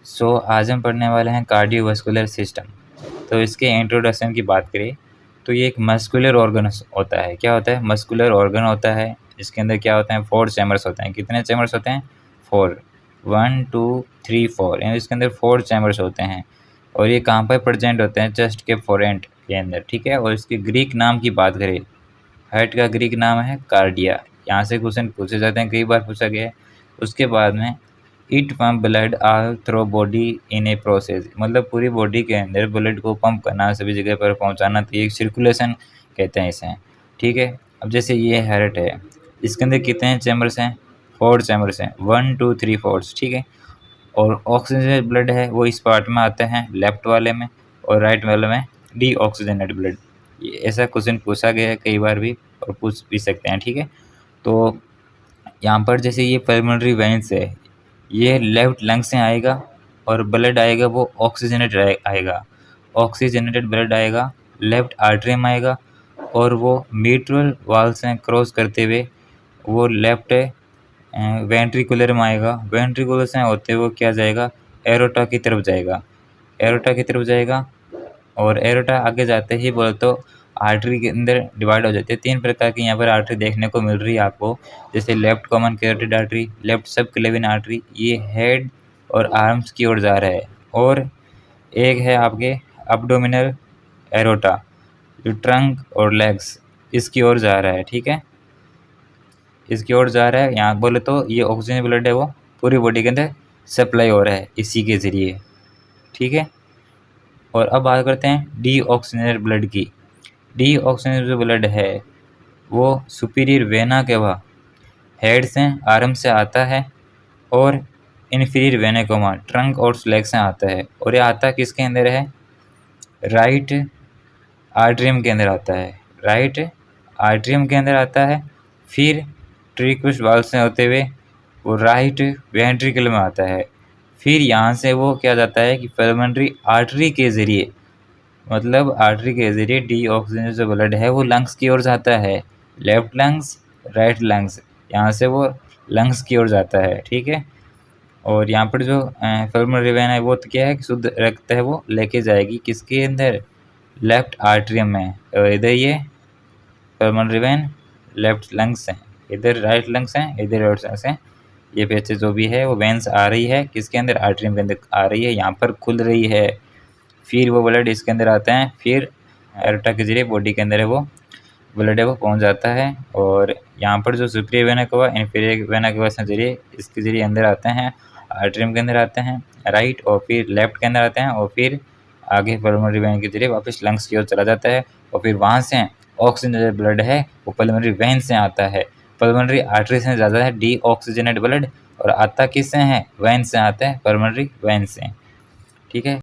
आज हम पढ़ने वाले हैं कार्डियोवास्कुलर सिस्टम। तो इसके इंट्रोडक्शन की बात करें तो ये एक मस्कुलर ऑर्गन होता है। क्या होता है? मस्कुलर ऑर्गन होता है। इसके अंदर क्या होता है? 4 चैम्बर्स होते हैं। कितने चैम्बर्स होते हैं? 4। 1 2 3 4 यानी इसके अंदर 4 चैम्बर्स होते हैं। और ये कहाँ पर प्रेजेंट होते हैं? चेस्ट के फोरेंट के अंदर, ठीक है। और इसके ग्रीक नाम की बात करें, हार्ट का ग्रीक नाम है कार्डिया। यहाँ से क्वेश्चन पूछे जाते हैं, कई बार पूछा गया है। उसके बाद में it pump blood all through body in a process, मतलब पूरी बॉडी के अंदर ब्लड को पंप करना, सभी जगह पर पहुंचाना, तो ये सर्कुलेशन कहते हैं इसे, ठीक है। अब जैसे ये हार्ट है, इसके अंदर कितने चैम्बर्स हैं? 4 चैम्बर्स हैं, 1 2 3 4, ठीक है। और ऑक्सीजन ब्लड है वो इस पार्ट में आते हैं, लेफ्ट वाले में, और राइट वाले में डी ऑक्सीजनेटेड ब्लड। ये ऐसा क्वेश्चन पूछा गया है कई बार भी, और पूछ भी सकते हैं, ठीक है। तो यहाँ पर जैसे ये पल्मोनरी वेन्स है, ये लेफ्ट लंग से आएगा और ब्लड आएगा वो ऑक्सीजनेटेड आएगा, ऑक्सीजनेटेड ब्लड आएगा, लेफ्ट आर्टरी में आएगा, और वो मिट्रल वाल से क्रॉस करते हुए वो लेफ्ट वेंट्रिकुलर में आएगा, वेंट्रिकुलर से होते हुए क्या जाएगा? एरोटा की तरफ जाएगा, एरोटा की तरफ जाएगा। और एरोटा आगे जाते ही बोले तो आर्टरी के अंदर डिवाइड हो जाती है। 3 प्रकार की यहाँ पर आर्टरी देखने को मिल रही है आपको, जैसे left common carotid artery, left subclavian artery, ये हेड और आर्म्स की ओर जा रहा है। और एक है आपके अब्डोमिनल एरोटा, जो ट्रंक और लेग्स इसकी ओर जा रहा है, ठीक है, इसकी ओर जा रहा है। यहाँ बोले तो ये ऑक्सीजन ब्लड है वो पूरी बॉडी के अंदर सप्लाई हो रहा है इसी के ज़रिए, ठीक है। और अब बात करते हैं डी ऑक्सीजनेटेड ब्लड की। डी ऑक्सीजनेटेड जो ब्लड है वो सुपीरियर वेना के वह हेड से आर्म से आता है, और इन्फीरियर वेना के वहाँ ट्रंक और लेग से आता है। और ये आता किसके अंदर है? राइट आर्ट्रियम के अंदर आता है, राइट आर्ट्रियम के अंदर आता है। फिर ट्रिक्विस वाल्व से होते हुए वो राइट वेंट्रिकल में आता है। फिर यहाँ से वो क्या जाता है कि पल्मोनरी आर्टरी के ज़रिए, मतलब आर्टरी के ज़रिए डी ऑक्सीजन जो ब्लड है वो लंग्स की ओर जाता है, लेफ्ट लंग्स राइट लंग्स, यहाँ से वो लंग्स की ओर जाता है, ठीक है। और यहाँ पर जो पल्मोनरी वेन है वो तो क्या है कि शुद्ध रक्त है वो लेके जाएगी किसके अंदर? लेफ्ट आर्टरियम में। और इधर ये पल्मोनरी वेन लेफ्ट लंग्स हैं, इधर राइट लंग्स हैं, इधर राइट लंग्स हैं। ये पीछे जो भी है वो वेंस आ रही है किसके अंदर? आर्टरियम के अंदर आ रही है, यहाँ पर खुल रही है। फिर वो ब्लड इसके अंदर आता है, फिर एरोटा के जरिए बॉडी के अंदर है वो ब्लड है वो पहुँच जाता है। और यहाँ पर जो सुपीरियर वेना कवा इन्फीरियर वेना कवा के जरिए इसके जरिए अंदर आते हैं, आर्टरियम के अंदर आते हैं राइट, और फिर लेफ्ट के अंदर आते हैं, और फिर आगे पल्मोनरी वेन के जरिए वापस लंग्स की ओर चला जाता है। और फिर वहाँ से ऑक्सीजनेटेड ब्लड है वो पल्मोनरी वेन से आता है, पल्मोनरी आर्टरी से ज़्यादा है डी ऑक्सीजनेटेड ब्लड, और आता किससे है? वेन से आता है, पल्मोनरी वेन से, ठीक है।